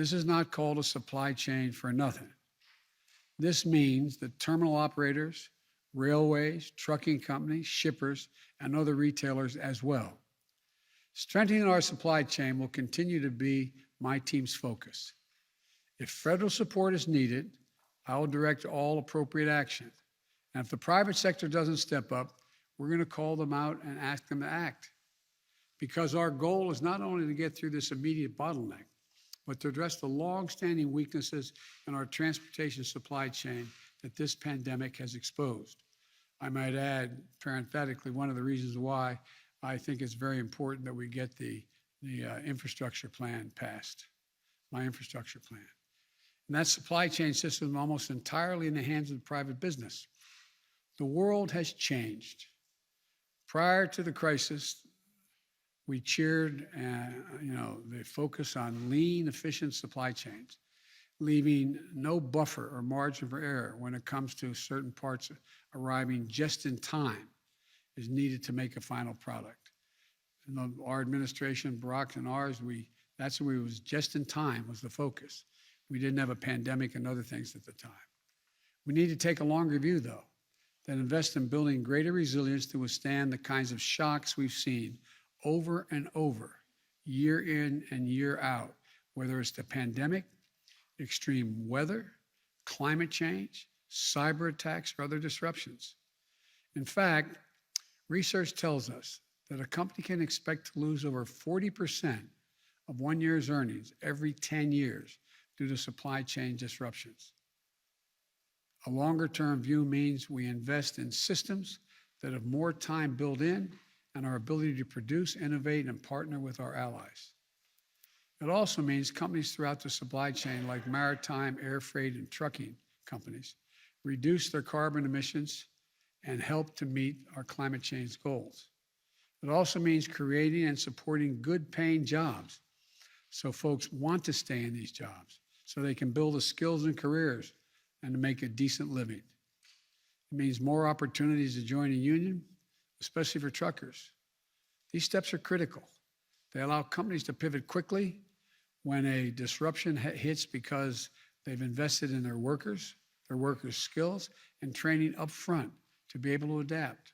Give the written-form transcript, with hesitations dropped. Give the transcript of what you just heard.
This is not called a supply chain for nothing. This means that terminal operators, railways, trucking companies, shippers, and other retailers as well. Strengthening our supply chain will continue to be my team's focus. If federal support is needed, I will direct all appropriate action. And if the private sector doesn't step up, we're going to call them out and ask them to act. Because our goal is not only to get through this immediate bottleneck, but to address the long-standing weaknesses in our transportation supply chain that this pandemic has exposed. I might add, parenthetically, one of the reasons why I think it's very important that we get the infrastructure plan passed, my infrastructure plan. And that supply chain system is almost entirely in the hands of the private business. The world has changed. Prior to the crisis, we cheered, the focus on lean, efficient supply chains, leaving no buffer or margin for error when it comes to certain parts arriving just in time is needed to make a final product. And our administration, Barack's and ours, that's where it was just in time was the focus. We didn't have a pandemic and other things at the time. We need to take a longer view, though, that invest in building greater resilience to withstand the kinds of shocks we've seen over and over, year in and year out, whether it's the pandemic, extreme weather, climate change, cyber attacks, or other disruptions. In fact, research tells us that a company can expect to lose over 40% of 1 year's earnings every 10 years due to supply chain disruptions. A longer-term view means we invest in systems that have more time built in and our ability to produce, innovate, and partner with our allies. It also means companies throughout the supply chain, like maritime, air freight, and trucking companies, reduce their carbon emissions and help to meet our climate change goals. It also means creating and supporting good-paying jobs so folks want to stay in these jobs, so they can build the skills and careers and to make a decent living. It means more opportunities to join a union, especially for truckers. These steps are critical. They allow companies to pivot quickly when a disruption hits because they've invested in their workers' skills, and training up front to be able to adapt.